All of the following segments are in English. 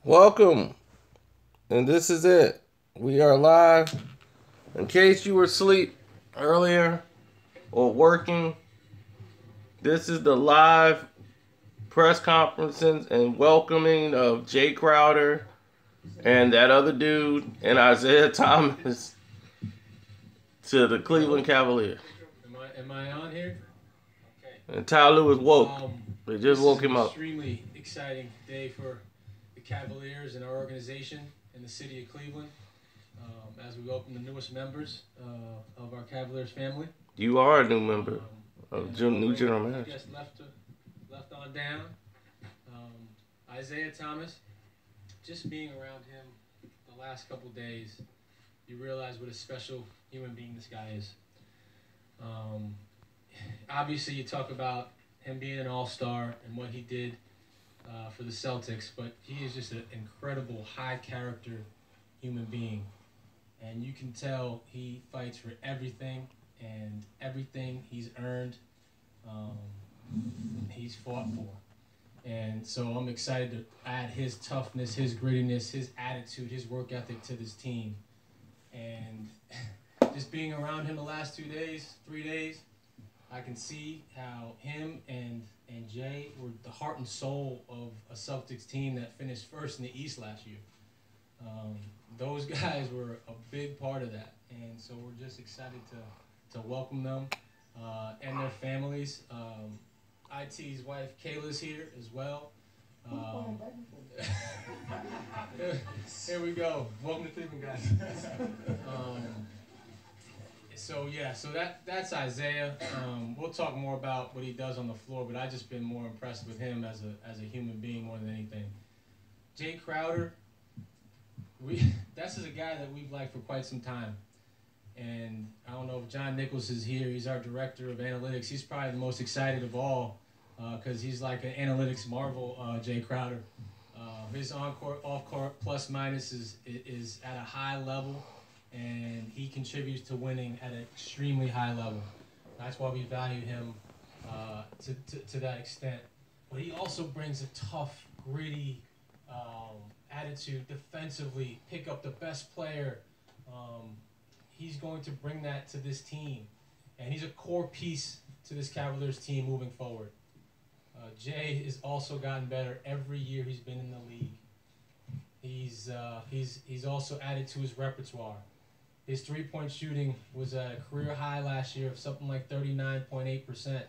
Welcome, and this is it. We are live. In case you were asleep earlier or working, this is the live press conferences and welcoming of Jay Crowder and that other dude and Isaiah Thomas to the Cleveland Cavaliers. Am I on here? Okay. And Ty Lue is woke. They just woke him up. This is an extremely exciting day for the Cavaliers and our organization in the city of Cleveland as we welcome the newest members of our Cavaliers family. You are a new member of new general manager. Just left on down. Isaiah Thomas, just being around him the last couple days, you realize what a special human being this guy is. Obviously, you talk about him being an all-star and what he did for the Celtics, but he is just an incredible, high-character human being. And you can tell he fights for everything, and everything he's earned, he's fought for. And so I'm excited to add his toughness, his grittiness, his attitude, his work ethic to this team. And just being around him the last 3 days, I can see how him and Jay were the heart and soul of a Celtics team that finished first in the East last year. Those guys were a big part of that. And so we're just excited to welcome them and their families. IT's wife, Kayla's here as well. Here we go. Welcome to Cleveland, guys. So that's Isaiah. We'll talk more about what he does on the floor, but I've just been more impressed with him as a human being more than anything. Jay Crowder, that's a guy that we've liked for quite some time. And I don't know if John Nichols is here. He's our director of analytics. He's probably the most excited of all because he's like an analytics marvel, Jay Crowder. His on-court, off-court, plus-minus is at a high level, and he contributes to winning at an extremely high level. That's why we value him to that extent. But he also brings a tough, gritty attitude defensively, pick up the best player. He's going to bring that to this team. And he's a core piece to this Cavaliers team moving forward. Jay has also gotten better every year he's been in the league. He's also added to his repertoire. His three-point shooting was at a career high last year of something like 39.8%.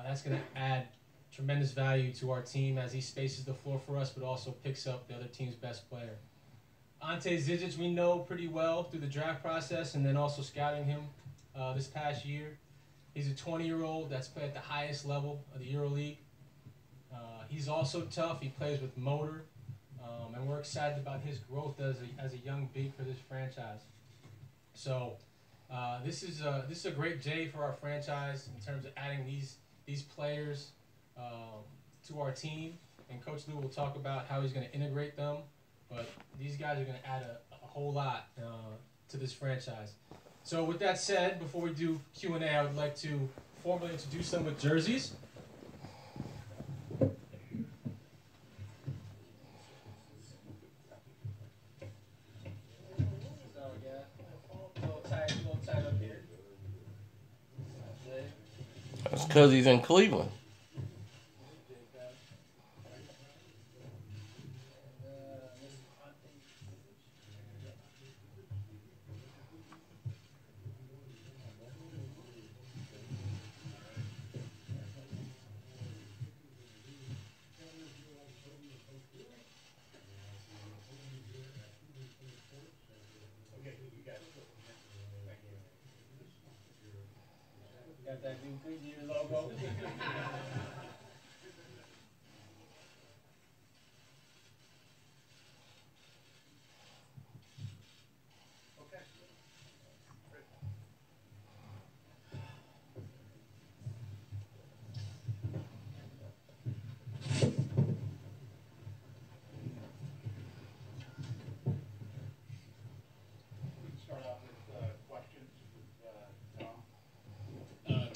That's going to add tremendous value to our team as he spaces the floor for us, but also picks up the other team's best player. Ante Zizic we know pretty well through the draft process and then also scouting him this past year. He's a 20-year-old that's played at the highest level of the EuroLeague. He's also tough. He plays with motor, and we're excited about his growth as a young big for this franchise. So this is a great J for our franchise in terms of adding these players to our team. And Coach Lue will talk about how he's going to integrate them. But these guys are going to add a whole lot to this franchise. So with that said, before we do Q&A, I would like to formally introduce them with jerseys. So yeah, a little tight up here. That's because he's in Cleveland. Got that new Goodyear logo.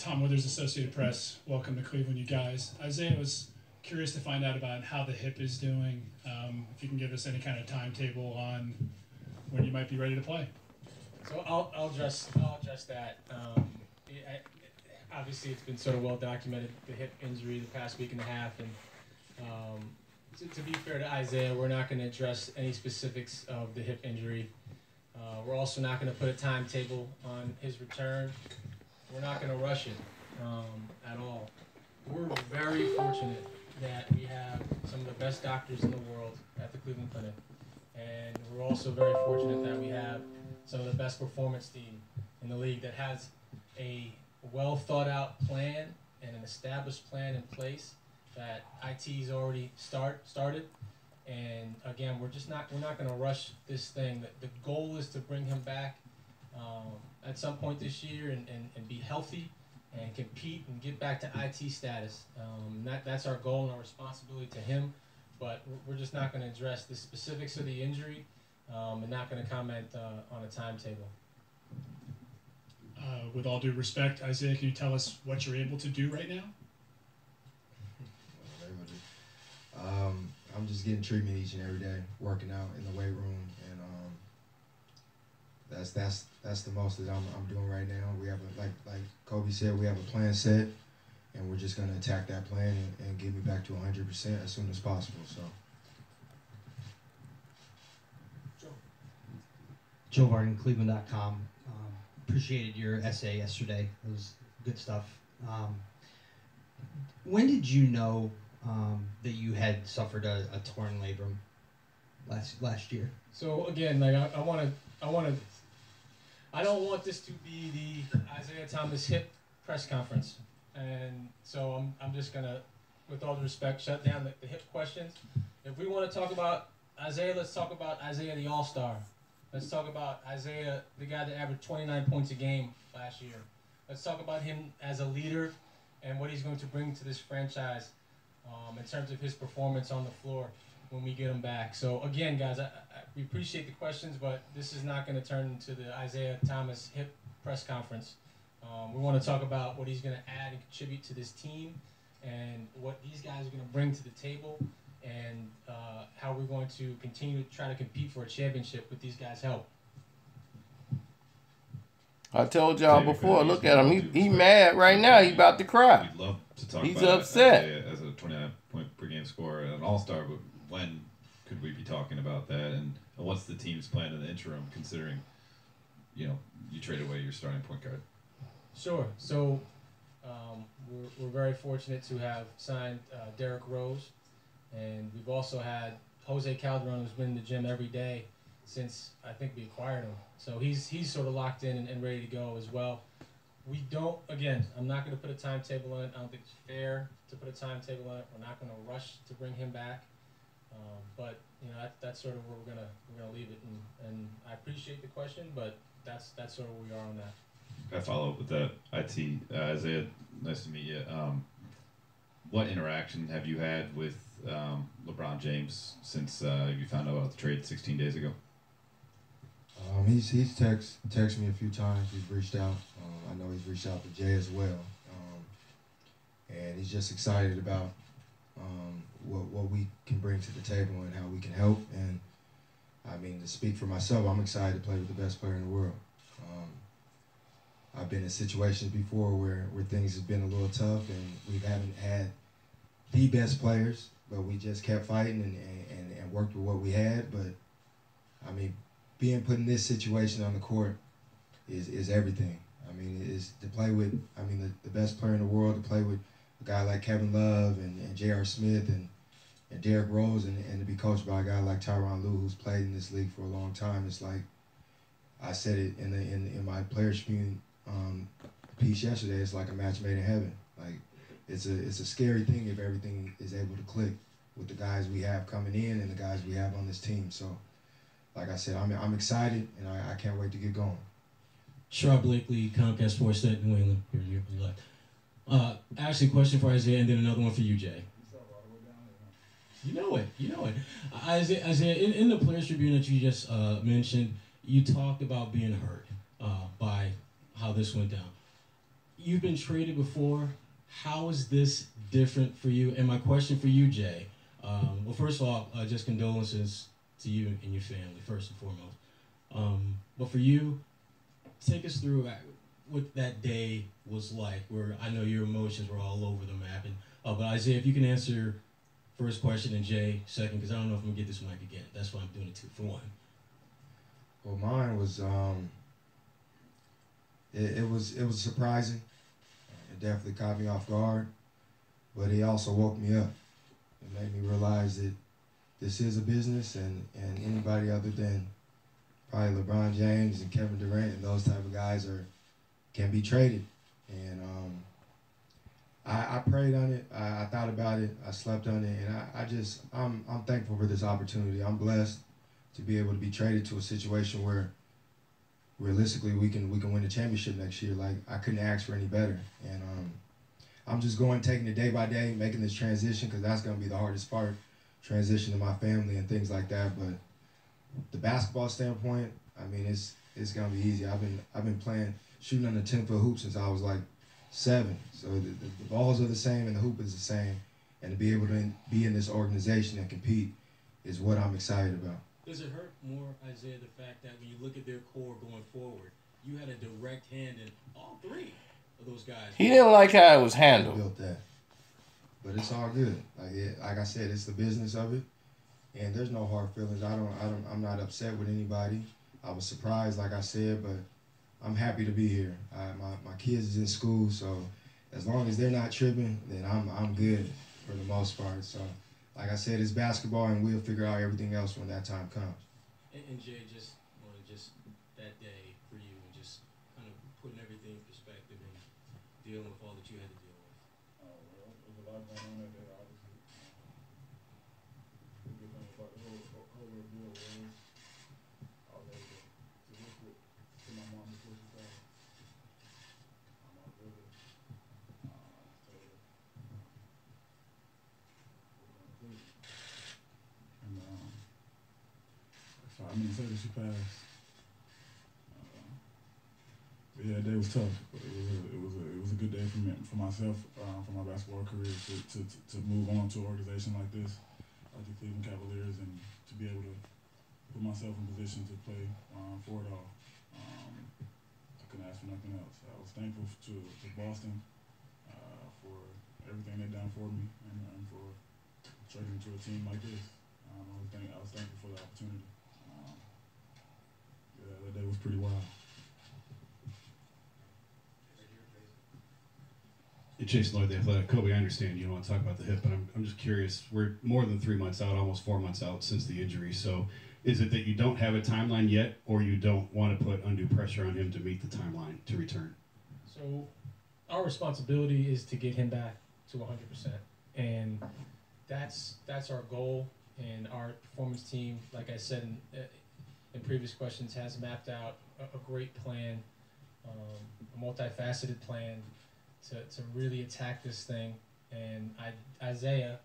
Tom Withers, Associated Press. Welcome to Cleveland, you guys. Isaiah was curious to find out about how the hip is doing. If you can give us any kind of timetable on when you might be ready to play. So I'll address that. Obviously, it's been sort of well documented, the hip injury the past week and a half, and to be fair to Isaiah, we're not going to address any specifics of the hip injury. We're also not going to put a timetable on his return. We're not going to rush it at all. We're very fortunate that we have some of the best doctors in the world at the Cleveland Clinic. And we're also very fortunate that we have some of the best performance team in the league that has a well thought out plan and an established plan in place that IT's already started. And again, we're not going to rush this thing. The goal is to bring him back at some point this year and be healthy and compete and get back to IT status. That's our goal and our responsibility to him. But we're just not going to address the specifics of the injury and not going to comment on a timetable. With all due respect, Isaiah, can you tell us what you're able to do right now? I'm just getting treatment each and every day, working out in the weight room, and that's the most that I'm doing right now. We have like Kobe said, we have a plan set, and we're just gonna attack that plan and get me back to 100% as soon as possible. So. Joe Varden, Cleveland.com. Appreciated your essay yesterday. It was good stuff. When did you know that you had suffered a torn labrum last year? So again, like I don't want this to be the Isaiah Thomas hip press conference, and so I'm just gonna, with all due respect, shut down the hip questions. If we want to talk about Isaiah, let's talk about Isaiah the All-Star. Let's talk about Isaiah, the guy that averaged 29 points a game last year. Let's talk about him as a leader and what he's going to bring to this franchise in terms of his performance on the floor when we get him back. So again, guys, we appreciate the questions, but this is not going to turn into the Isaiah Thomas hip press conference. We want to talk about what he's going to add and contribute to this team and what these guys are going to bring to the table, and how we're going to continue to try to compete for a championship with these guys' help. I told y'all before, look at him. He mad right now. He about to cry. We'd love to talk He's about upset. Isaiah as a 29-point per game scorer and an all-star, but when could we be talking about that? And what's the team's plan in the interim, considering, you traded away your starting point guard? Sure. So we're very fortunate to have signed Derrick Rose. And we've also had Jose Calderon, who's been in the gym every day since I think we acquired him. So he's sort of locked in and ready to go as well. We don't, again, I'm not going to put a timetable on it. I don't think it's fair to put a timetable on it. We're not going to rush to bring him back. But that's sort of where we're gonna leave it. And I appreciate the question, but that's sort of where we are on that. I follow up with that. Isaiah, nice to meet you. What interaction have you had with LeBron James since you found out about the trade 16 days ago? He's texted me a few times. He's reached out. I know he's reached out to Jay as well, and he's just excited about what we can bring to the table and how we can help. And I mean, to speak for myself, I'm excited to play with the best player in the world. I've been in situations before where things have been a little tough and we haven't had the best players, but we just kept fighting and worked with what we had. But I mean, being put in this situation on the court is everything. I mean, is to play with, the best player in the world, to play with a guy like Kevin Love and J.R. Smith and Derrick Rose, and to be coached by a guy like Tyronn Lue, who's played in this league for a long time. It's like I said it in my Players Tribune piece yesterday. It's like a match made in heaven. Like it's a scary thing if everything is able to click with the guys we have coming in and the guys we have on this team. So, like I said, I'm excited and I can't wait to get going. Sharp Blakely, Comcast Sports Net, New England. Here you left. Actually, a question for Isaiah, and then another one for you, Jay. You know it. Isaiah, in the Players Tribune that you just mentioned, you talked about being hurt by how this went down. You've been traded before. how is this different for you? And my question for you, Jay. Well, first of all, just condolences to you and your family, first and foremost. But for you, take us through what that day was like, where I know your emotions were all over the map. And but Isaiah, if you can answer first question and Jay second, because I don't know if I'm gonna get this mic again. That's why I'm doing it two for one. Well, mine was it was surprising. It definitely caught me off guard, but it also woke me up. It made me realize that this is a business, and anybody other than probably LeBron James and Kevin Durant and those type of guys can be traded. And I prayed on it. I thought about it. I slept on it, and I'm thankful for this opportunity. I'm blessed to be able to be traded to a situation where realistically we can win the championship next year. Like, I couldn't ask for any better. And I'm just taking it day by day, making this transition, because that's going to be the hardest part, transition to my family and things like that. But the basketball standpoint, I mean, it's going to be easy. I've been playing, shooting on the 10-foot hoop since I was like 7. So the balls are the same and the hoop is the same. And to be able to be in this organization and compete is what I'm excited about. Does it hurt more, Isaiah, the fact that when you look at their core going forward, you had a direct hand in all three of those guys? He didn't like how it was I handled. built that, but it's all good. Like I said, it's the business of it, and there's no hard feelings. I'm not upset with anybody. I was surprised, like I said, but I'm happy to be here. My kids is in school, so as long as they're not tripping, then I'm good for the most part. So, like I said, it's basketball, and we'll figure out everything else when that time comes. And Jay, just that day for you, and just kind of putting everything in perspective and dealing with all that you had to deal with. Well, there's a lot going on that day, obviously. The good thing about the whole ordeal was I was able to whisper it to my mom before she said it. I was able to tell her we're going to please. And 5 minutes later, she passed. But yeah, that day was tough. But it was a good day for myself, for my basketball career, to move on to an organization like this, like the Cleveland Cavaliers, and to be able to put myself in position to play for it all. I couldn't ask for nothing else. I was thankful to Boston for everything they've done for me, and for trading to a team like this. I was thankful for the opportunity. Yeah, that day was pretty wild. Jason Lloyd, The Athletic. Kobe, I understand you don't want to talk about the hip, but I'm just curious. We're more than 3 months out, almost 4 months out since the injury. So is it that you don't have a timeline yet, or you don't want to put undue pressure on him to meet the timeline to return? So our responsibility is to get him back to 100%. And that's our goal. And our performance team, like I said in previous questions, has mapped out a great plan, a multifaceted plan to really attack this thing. And Isaiah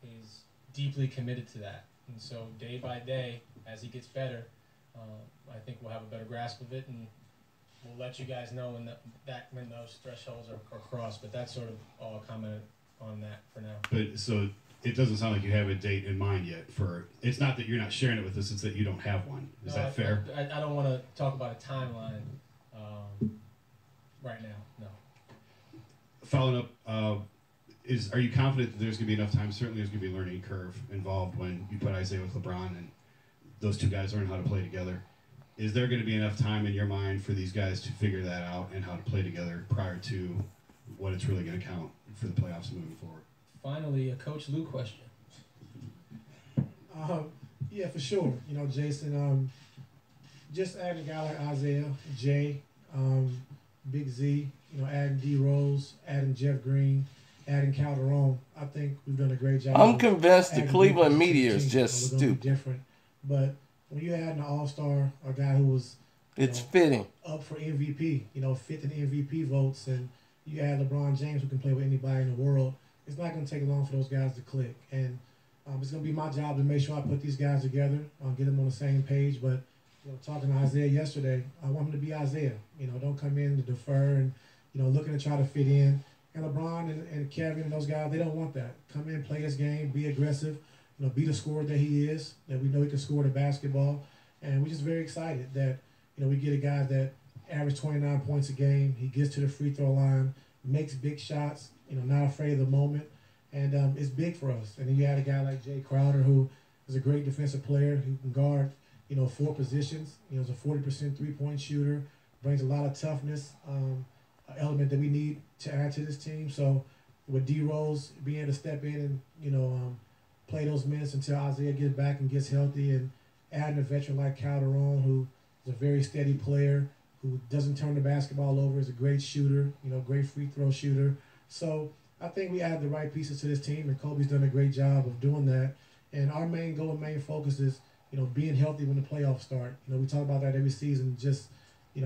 is deeply committed to that. And so day by day, as he gets better, I think we'll have a better grasp of it, and we'll let you guys know when those thresholds are crossed. But that's sort of all comment on that for now. But so it doesn't sound like you have a date in mind yet. It's not that you're not sharing it with us; it's that you don't have one. Is that fair? I don't want to talk about a timeline right now. No. Following up, are you confident that there's going to be enough time? Certainly, there's going to be a learning curve involved when you put Isaiah with LeBron and those two guys learn how to play together. Is there going to be enough time in your mind for these guys to figure that out and how to play together prior to what it's really going to count for the playoffs moving forward? Finally, a Coach Lou question. Yeah, for sure. You know, Jason, just adding a guy like Isaiah, Jay, Big Z, you know, adding D Rose, adding Jeff Green, adding Calderon. I think we've done a great job. I'm convinced the Cleveland media is just stupid. Different, but when you add an all-star, a guy who was fitting up for MVP, you know, fifth in MVP votes, and you add LeBron James, who can play with anybody in the world, it's not going to take long for those guys to click. And it's going to be my job to make sure I put these guys together, get them on the same page. But you know, talking to Isaiah yesterday, I want him to be Isaiah. You know, don't come in to defer and looking to try to fit in. And LeBron and Kevin and those guys, they don't want that. Come in, play his game, be aggressive, be the scorer that he is, that we know he can score the basketball. And we're just very excited that, we get a guy that averaged 29 points a game. He gets to the free throw line, makes big shots, not afraid of the moment. And it's big for us. And then you had a guy like Jay Crowder, who is a great defensive player, who can guard, 4 positions. He's a 40% three-point shooter, brings a lot of toughness, an element that we need to add to this team. So with D Rose being able to step in and, play those minutes until Isaiah gets back and gets healthy, and adding a veteran like Calderon, who is a very steady player, who doesn't turn the basketball over, is a great shooter, great free throw shooter. So I think we add the right pieces to this team, and Kobe's done a great job of doing that. And our main goal and main focus is, being healthy when the playoffs start. We talk about that every season, just,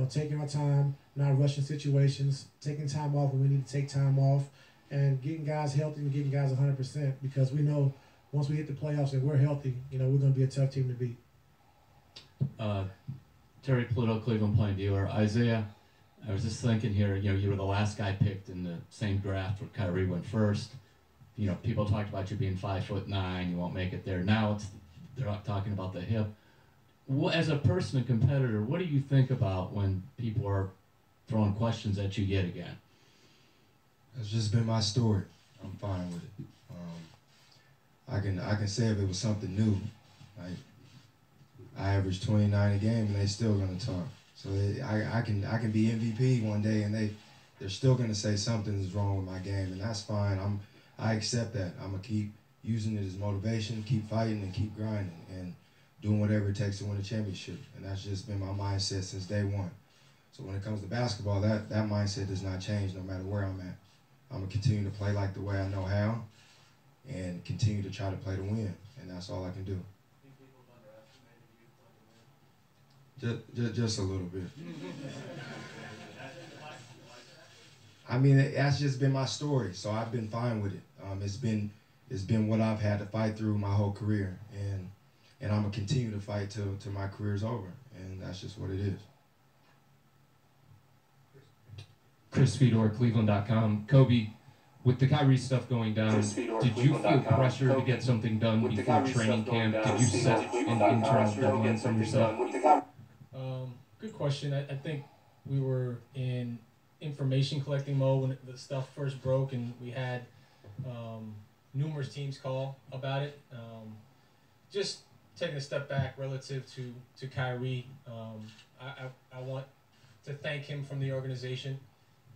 taking our time, not rushing situations, taking time off when we need to take time off, and getting guys healthy and getting guys 100%, because we know once we hit the playoffs and we're healthy, we're going to be a tough team to beat. Terry Pluto, Cleveland Plain Dealer. Isaiah, I was just thinking here, you were the last guy picked in the same draft where Kyrie went first. People talked about you being 5'9", you won't make it there. Now they're not talking about the hip. As a person and competitor, what do you think about when people are throwing questions at you yet again? It's just been my story. I'm fine with it. I can say if it was something new, like I average 29 a game and they still gonna talk. So I can be MVP one day and they're still gonna say something's wrong with my game, and that's fine. I accept that. I'm gonna keep using it as motivation, keep fighting and keep grinding and doing whatever it takes to win a championship. And that's just been my mindset since day one. So when it comes to basketball, that mindset does not change no matter where I'm at. I'm gonna continue to play like the way I know how, and continue to try to play to win, and that's all I can do. Just a little bit. I mean, that's just been my story, so I've been fine with it. It's been what I've had to fight through my whole career, and I'm gonna continue to fight till my career's over, and that's just what it is. Chris Fedor, Cleveland.com. Kobe, with the Kyrie stuff going down, did you feel pressure to get something done before training camp? Did you set an internal deadline for yourself? Good question. I think we were in information collecting mode when the stuff first broke, and we had numerous teams call about it. Just taking a step back relative to Kyrie, I want to thank him from the organization.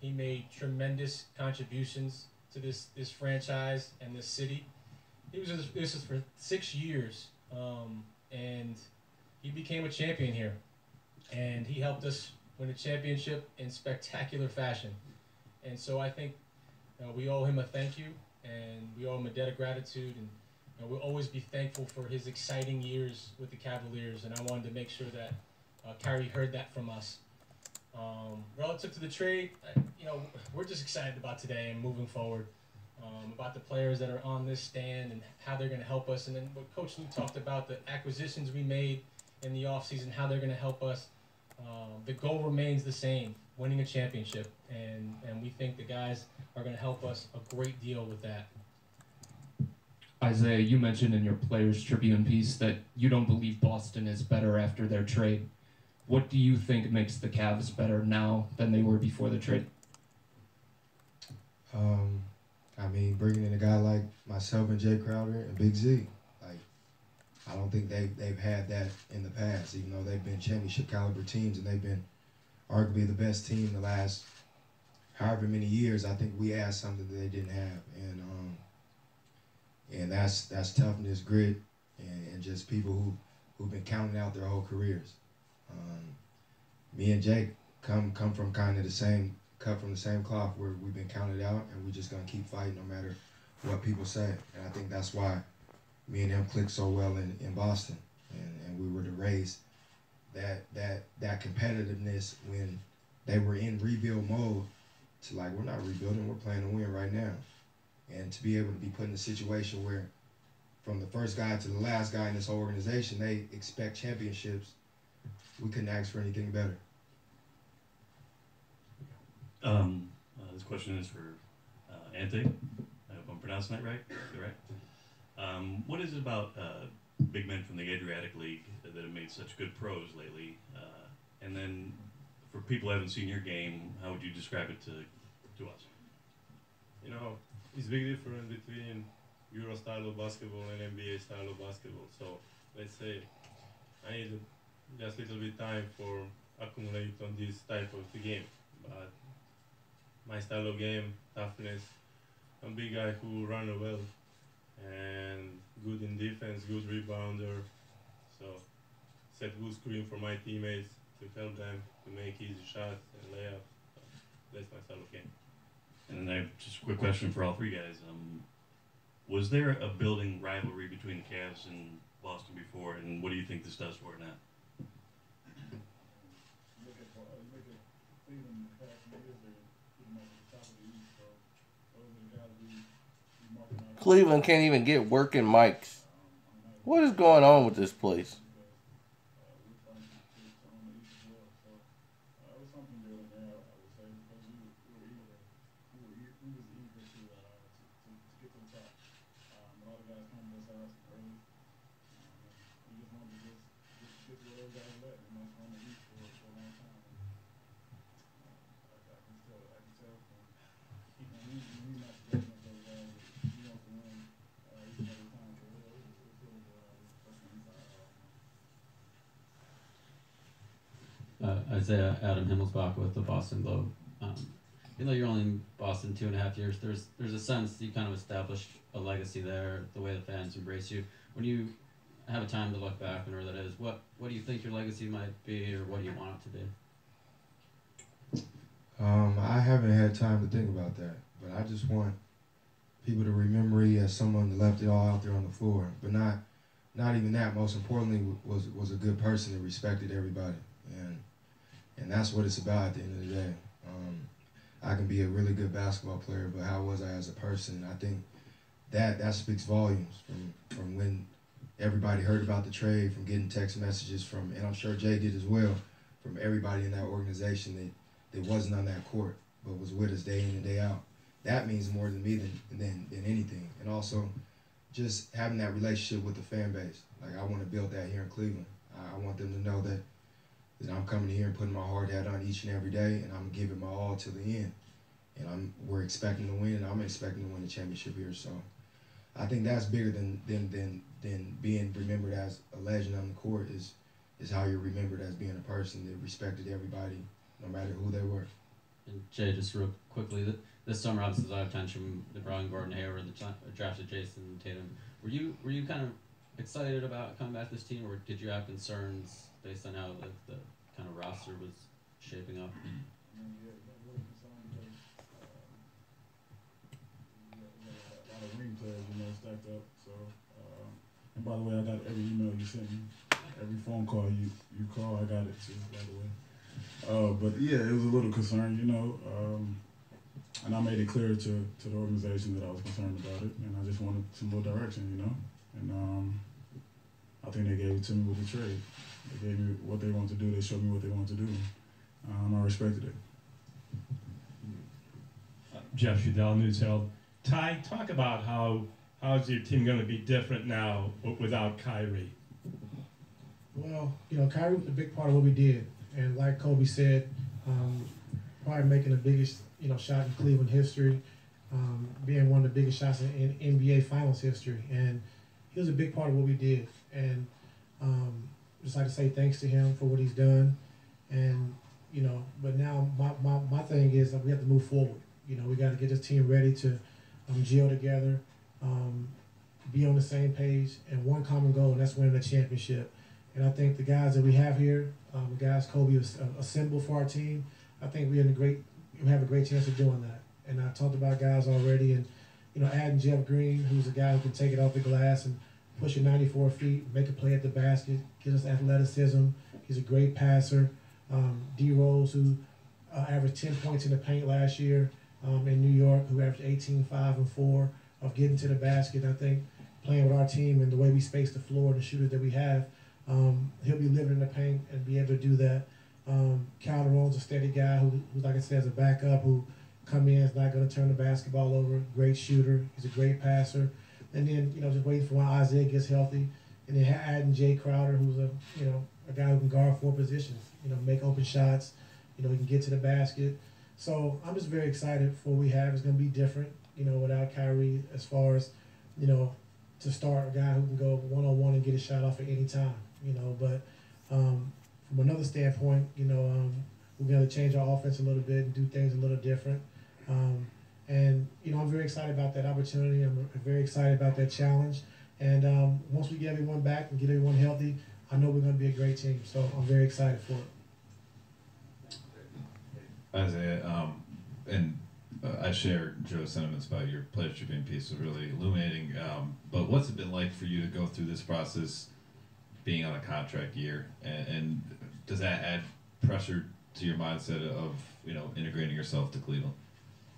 He made tremendous contributions to this franchise and this city. This is for 6 years, and he became a champion here, and he helped us win a championship in spectacular fashion. And so I think we owe him a thank you, and we owe him a debt of gratitude, and we'll always be thankful for his exciting years with the Cavaliers. And I wanted to make sure that Kyrie heard that from us. Relative to the trade, we're just excited about today and moving forward, about the players that are on this stand and how they're going to help us. And then what Coach Lou talked about, the acquisitions we made in the offseason, how they're going to help us. The goal remains the same, winning a championship. And we think the guys are going to help us a great deal with that. Isaiah, you mentioned in your Players Tribune piece that you don't believe Boston is better after their trade. What do you think makes the Cavs better now than they were before the trade? I mean, bringing in a guy like myself and Jay Crowder and Big Z, I don't think they've had that in the past, even though they've been championship caliber teams and they've been arguably the best team the last however many years. I think we add something that they didn't have, and that's toughness, grit, and just people who've been counting out their whole careers. Me and Jake come from kind of the same, cut from the same cloth, where we've been counted out, and we're just gonna keep fighting no matter what people say. And I think that's why me and him clicked so well in Boston, and we were to raise that competitiveness when they were in rebuild mode to we're not rebuilding, we're playing to win right now. And to be able to be put in a situation where from the first guy to the last guy in this whole organization, they expect championships, we couldn't ask for anything better. This question is for Ante. I hope I'm pronouncing that right. Correct. What is it about big men from the Adriatic League that have made such good pros lately? And then, for people who haven't seen your game, how would you describe it to us? You know, it's big difference between Euro style of basketball and NBA style of basketball. So let's say I need just a little bit time for accumulate on this type of the game. But my style of game, toughness, I'm a big guy who run well and good in defense, good rebounder. So set good screen for my teammates to help them to make easy shots and layups. So that's my style of game. And then I have just a quick question for all three guys. Was there a building rivalry between the Cavs and Boston before, and what do you think this does for it now? Cleveland can't even get working mics. What is going on with this place? Isaiah Adam Himmelsbach with the Boston Globe. Even though you're only in Boston 2.5 years, there's a sense you kind of established a legacy there, the way the fans embrace you. When you have a time to look back, whenever that is, what do you think your legacy might be, or what do you want it to be? I haven't had time to think about that, but I just want people to remember me as someone that left it all out there on the floor, but not even that. Most importantly, was a good person that respected everybody, and that's what it's about at the end of the day. I can be a really good basketball player, but how was I as a person? I think that speaks volumes from when everybody heard about the trade, from getting text messages and I'm sure Jay did as well, from everybody in that organization that wasn't on that court but was with us day in and day out. That means more to me than anything. And also just having that relationship with the fan base. Like, I want to build that here in Cleveland. I want them to know that I'm coming here and putting my hard hat on each and every day, and I'm giving my all to the end. And we're expecting to win, and I'm expecting to win the championship here. So I think that's bigger than being remembered as a legend on the court is how you're remembered as being a person that respected everybody, no matter who they were. And Jay, just real quickly, this summer obviously there's a lot of attention. They brought in Gordon Hayward, drafted Jason Tatum. Were you kind of excited about coming back to this team, or did you have concerns based on how the kind of roster was shaping up? A lot of ring players, stacked up. So, and by the way, I got every email you sent me, every phone call you call, I got it too, by the way. But yeah, it was a little concern, and I made it clear to the organization that I was concerned about it, and I just wanted some more direction, and I think they gave it to me with the trade. They gave me what they wanted to do. They showed me what they wanted to do. I respected it. Jeff Shadell, News Herald. Ty, talk about how's your team going to be different now without Kyrie? Well, Kyrie was a big part of what we did, and like Kobe said, probably making the biggest shot in Cleveland history, being one of the biggest shots in NBA Finals history, and he was a big part of what we did. And just like to say thanks to him for what he's done, and but now my thing is that we have to move forward. We got to get this team ready to gel together, be on the same page, and one common goal, and that's winning the championship. And I think the guys that we have here, the guys Kobe was a symbol for our team. I think we have a great chance of doing that. And I talked about guys already, and adding Jeff Green, who's a guy who can take it off the glass and push it 94 feet, make a play at the basket, gives us athleticism. He's a great passer. D Rose, who averaged 10 points in the paint last year in New York, who averaged 18, 5, and 4 of getting to the basket. I think playing with our team and the way we space the floor and the shooters that we have, he'll be living in the paint and be able to do that. Calderon's a steady guy who, like I said, is a backup who come in, is not going to turn the basketball over. Great shooter. He's a great passer. And then, just waiting for when Isaiah gets healthy. And then adding Jay Crowder, who's a guy who can guard 4 positions, make open shots, he can get to the basket. So I'm just very excited for what we have. It's going to be different, without Kyrie, as far as, to start a guy who can go one-on-one and get a shot off at any time, But from another standpoint, we're going to change our offense a little bit and do things a little different. And I'm very excited about that opportunity. I'm very excited about that challenge. And once we get everyone back and get everyone healthy, I know we're going to be a great team. So I'm very excited for it. Isaiah, I share Joe's sentiments about your Players Tribune piece was really illuminating. But what's it been like for you to go through this process, being on a contract year, and does that add pressure to your mindset of integrating yourself to Cleveland?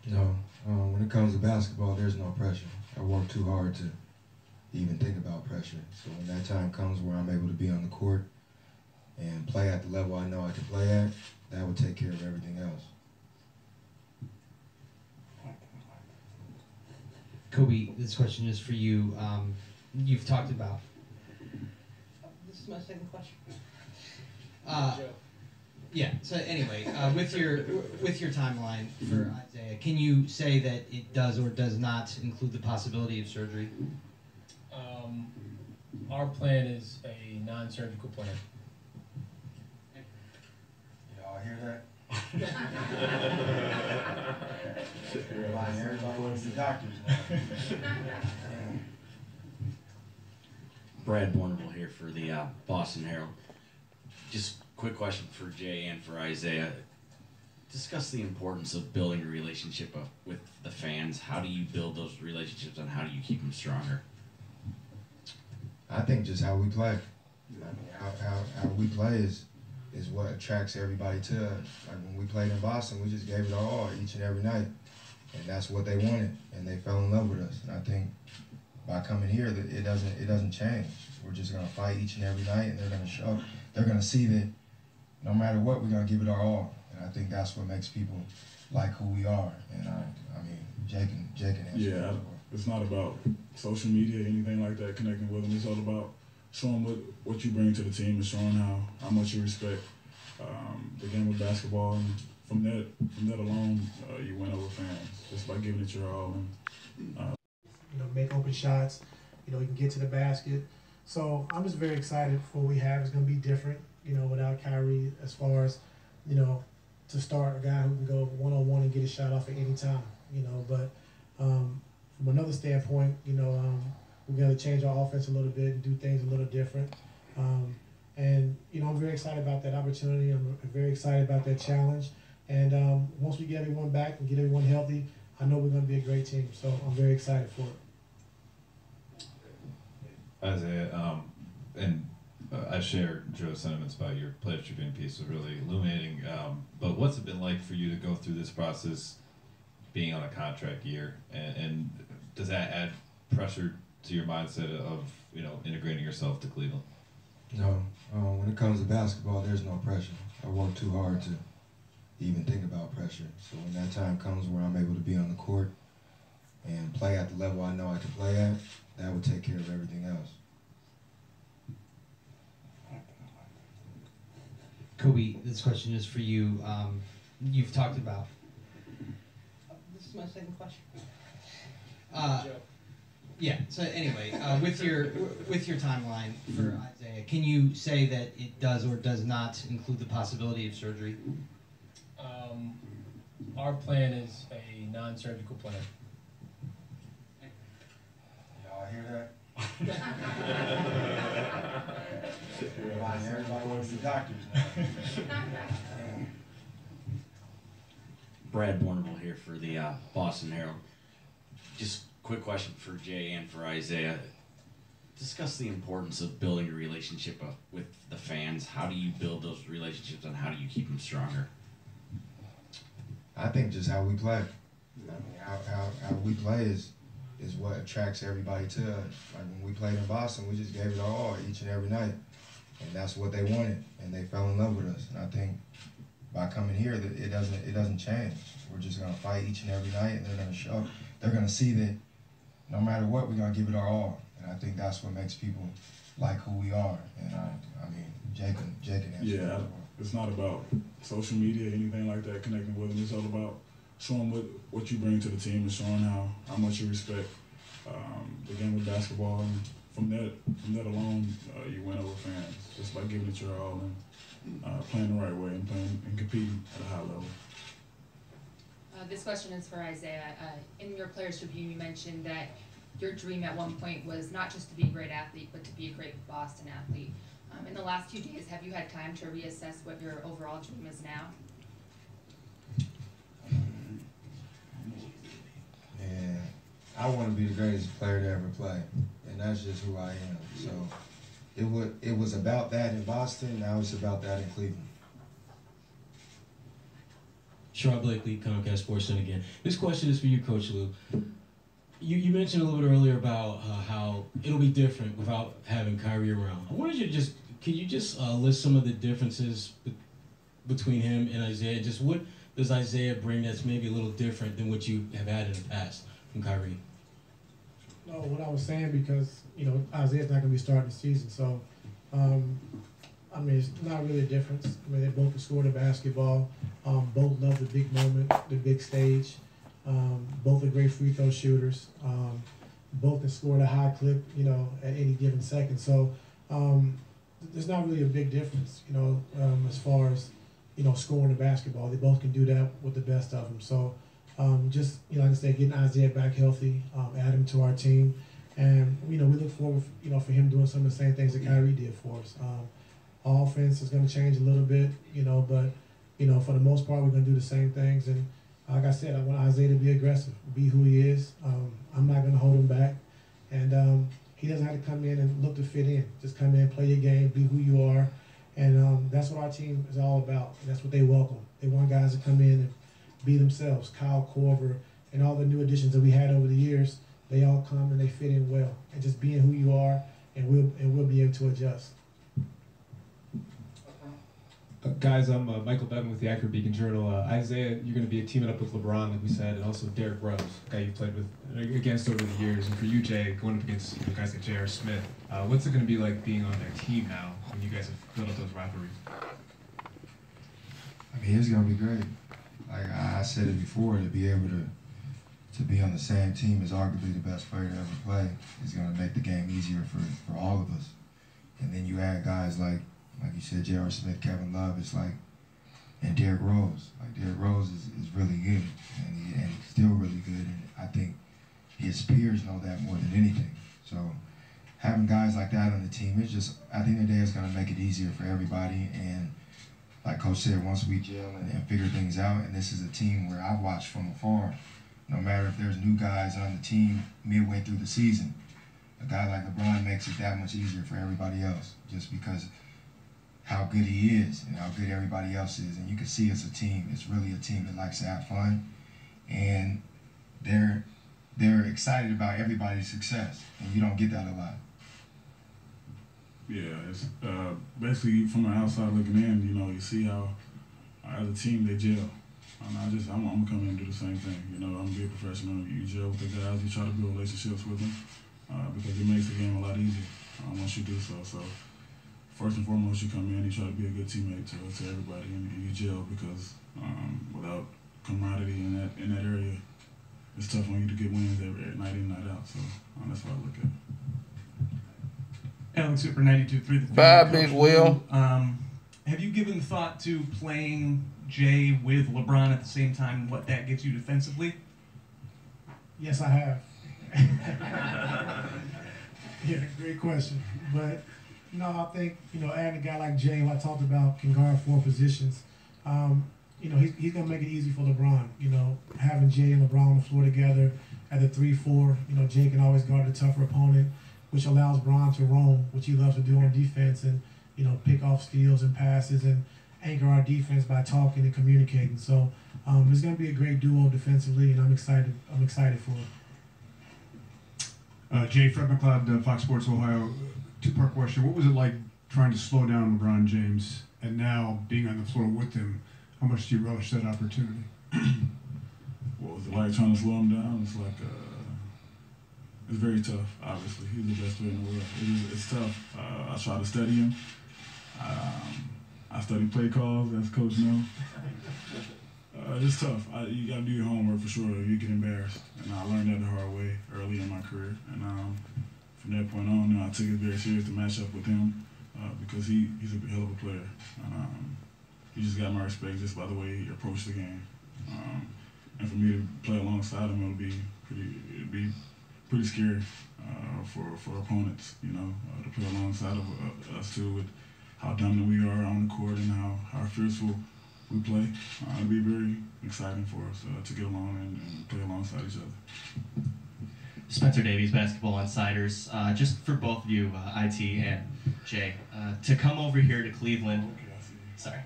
No, when it comes to basketball, there's no pressure. I work too hard to even think about pressure. So when that time comes where I'm able to be on the court and play at the level I know I can play at, that will take care of everything else. Kobe, this question is for you. You've talked about. This is my second question. Yeah. So anyway, with your timeline for Isaiah, can you say that it does or does not include the possibility of surgery? Our plan is a non-surgical plan. Y'all hear that? Everybody wants the doctors now. Brad Bornable here for the Boston Herald. Just quick question for Jay and for Isaiah. Discuss the importance of building a relationship with the fans. How do you build those relationships and how do you keep them stronger? I think just how we play. How we play is what attracts everybody to us. Like when we played in Boston, we just gave it our all each and every night. And that's what they wanted. And they fell in love with us. And I think by coming here, that it doesn't change. We're just gonna fight each and every night, and they're gonna see that no matter what, we're gonna give it our all. And I think that's what makes people like who we are. And I mean, Jake can answer. Yeah, it's not about social media or anything like that, connecting with them. It's all about showing what you bring to the team and showing how much you respect the game of basketball. And from that alone, you win over fans just by giving it your all. And, make open shots, he can get to the basket. So I'm just very excited for what we have. It's going to be different, without Kyrie, as far as, to start a guy who can go one-on-one and get a shot off at any time, But from another standpoint, we're going to change our offense a little bit and do things a little different. And I'm very excited about that opportunity. I'm very excited about that challenge. And once we get everyone back and get everyone healthy, I know we're going to be a great team. So I'm very excited for it. Isaiah, I share Joe's sentiments about your Players Tribune piece was really illuminating. But what's it been like for you to go through this process, being on a contract year, and does that add pressure to your mindset of integrating yourself to Cleveland? No, when it comes to basketball, there's no pressure. I work too hard to even think about pressure. So when that time comes where I'm able to be on the court and play at the level I know I can play at, that will take care of everything else. Kobe, this question is for you. You've talked about. This is my second question. Yeah. So anyway, with your timeline for Isaiah, can you say that it does or does not include the possibility of surgery? Our plan is a non-surgical plan. Y'all hear that? Everybody wants the doctors now. Brad Bornable here for the Boston Herald. Just quick question for Jay and for Isaiah. Discuss the importance of building a relationship with the fans. How do you build those relationships and how do you keep them stronger? I think just how we play. How we play is what attracts everybody to us. Like when we played in Boston, we just gave it our all each and every night. And that's what they wanted. And they fell in love with us. And I think by coming here, that it doesn't change. We're just gonna fight each and every night, and they're gonna see that no matter what, we're gonna give it our all. And I think that's what makes people like who we are. And I mean, Jake can answer. Yeah, it's not about social media, anything like that, connecting with them. It's all about showing what you bring to the team and showing how much you respect the game of basketball. And from that alone, you win over fans just by giving it your all and playing the right way and playing and competing at a high level. This question is for Isaiah. In your Players Tribune, you mentioned that your dream at one point was not just to be a great athlete, but to be a great Boston athlete. In the last few days, have you had time to reassess what your overall dream is now? And I want to be the greatest player to ever play, and that's just who I am. So it was about that in Boston. Now it's about that in Cleveland. Sherrod Blakely, Comcast Sports Center again. This question is for you, Coach Lou. You mentioned a little bit earlier about how it'll be different without having Kyrie around. I wanted you to can you just list some of the differences between him and Isaiah? Just what does Isaiah bring that's maybe a little different than what you have had in the past from Kyrie? No, what I was saying, because Isaiah's not going to be starting the season, so I mean, it's not really a difference. I mean, they both can score the basketball. Both love the big moment, the big stage. Both are great free throw shooters. Both can score at a high clip, at any given second. So there's not really a big difference, as far as, scoring the basketball. They both can do that with the best of them. So just, like I said, getting Isaiah back healthy, add him to our team. And, we look forward, for him doing some of the same things that Kyrie did for us. Offense is going to change a little bit, but, for the most part, we're going to do the same things. And like I said, I want Isaiah to be aggressive, be who he is. I'm not going to hold him back. And he doesn't have to come in and look to fit in. Just come in, play your game, be who you are. And that's what our team is all about. And that's what they welcome. They want guys to come in and be themselves. Kyle Korver and all the new additions that we had over the years, they all come and they fit in well. And just being who you are, and we'll be able to adjust. Guys, I'm Michael Bevan with the Akron Beacon Journal. Isaiah, you're going to be teaming up with LeBron, like we said, and also Derrick Rose, a guy you've played against over the years. And for you, Jay, going up against guys like J.R. Smith, what's it going to be like being on their team now when you guys have built up those rivalries? I mean, it's going to be great. Like I said it before, to be able to be on the same team as arguably the best player to ever play is going to make the game easier for all of us. And then you add guys like you said, J.R. Smith, Kevin Love, and Derrick Rose. Like, Derrick Rose is really good, and he's still really good, and I think his peers know that more than anything. So having guys like that on the team, it's just, at the end of the day, it's going to make it easier for everybody. And like Coach said, once we gel and figure things out, and this is a team where I've watched from afar, no matter if there's new guys on the team midway through the season, a guy like LeBron makes it that much easier for everybody else, just because how good he is and how good everybody else is. And you can see it's a team. It's really a team that likes to have fun. And they're excited about everybody's success. And you don't get that a lot. Yeah, it's basically from the outside looking in, you see how as a team they gel. I'm gonna come in and do the same thing. I'm gonna be a professional. You gel with the guys, you try to build relationships with them because it makes the game a lot easier once you do so. So first and foremost, you come in, you try to be a good teammate to everybody, and you gel because without camaraderie in that area, it's tough on you to get wins every night in, night out. So that's what I look at. Alex Super 92.3. Bye, Big Will. Have you given thought to playing Jay with LeBron at the same time and what that gives you defensively? Yes, I have. Yeah, great question. But no, I think, adding a guy like Jay, who I talked about, can guard 4 positions. He's going to make it easy for LeBron. Having Jay and LeBron on the floor together at the 3-4, Jay can always guard a tougher opponent, which allows Bron to roam, which he loves to do on defense, and, pick off steals and passes and anchor our defense by talking and communicating. So it's going to be a great duo defensively, and I'm excited for it. Jay, Fred McLeod, Fox Sports Ohio. Two-part question. What was it like trying to slow down LeBron James and now being on the floor with him? how much do you relish that opportunity? What was it like trying to slow him down? It's like, it's very tough, obviously. He's the best player in the world. It's tough. I try to study him. I study play calls, as Coach knows. It's tough. You got to do your homework for sure. You get embarrassed. And I learned that the hard way early in my career. And from that point on, I took it very serious to match up with him because he's a hell of a player. He just got my respect just by the way he approached the game. And for me to play alongside him, it'd be pretty scary for opponents, to play alongside of us too, with how dominant we are on the court and how fearful we play. It'd be very exciting for us to get along and play alongside each other. Spencer Davies, Basketball Insiders. Just for both of you, IT and Jay, to come over here to Cleveland. Sorry.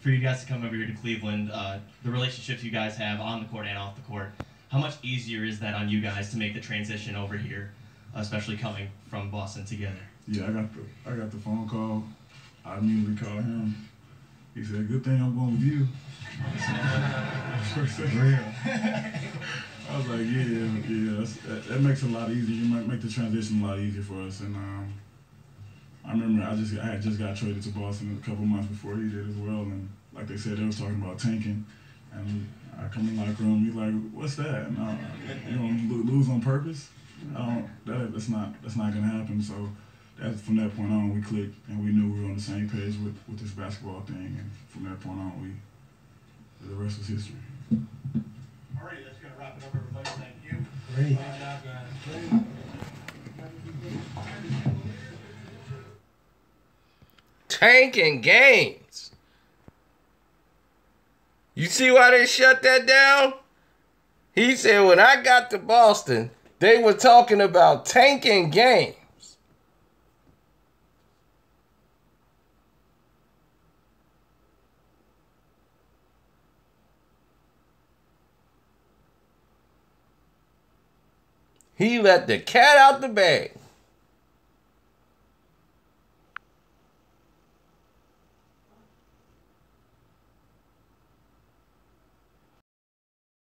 For you guys to come over here to Cleveland, the relationships you guys have on the court and off the court, how much easier is that on you guys to make the transition over here, especially coming from Boston together? Yeah, I got the phone call. I immediately called him. He said, "Good thing I'm going with you." Real. I was like, yeah, that makes it a lot easier. You might make the transition a lot easier for us. And I remember I had just got traded to Boston a couple months before he did as well. And like they said, they was talking about tanking. And I come in the locker room, he's like, "What's that?" And you don't lose on purpose? That's not gonna happen. So from that point on, we clicked and we knew we were on the same page with this basketball thing. And from that point on, the rest was history. All right, that's going to wrap it up, everybody. Thank you. Great. Good job, guys. Tanking games. You see why they shut that down? He said when I got to Boston, they were talking about tanking games. He let the cat out the bag.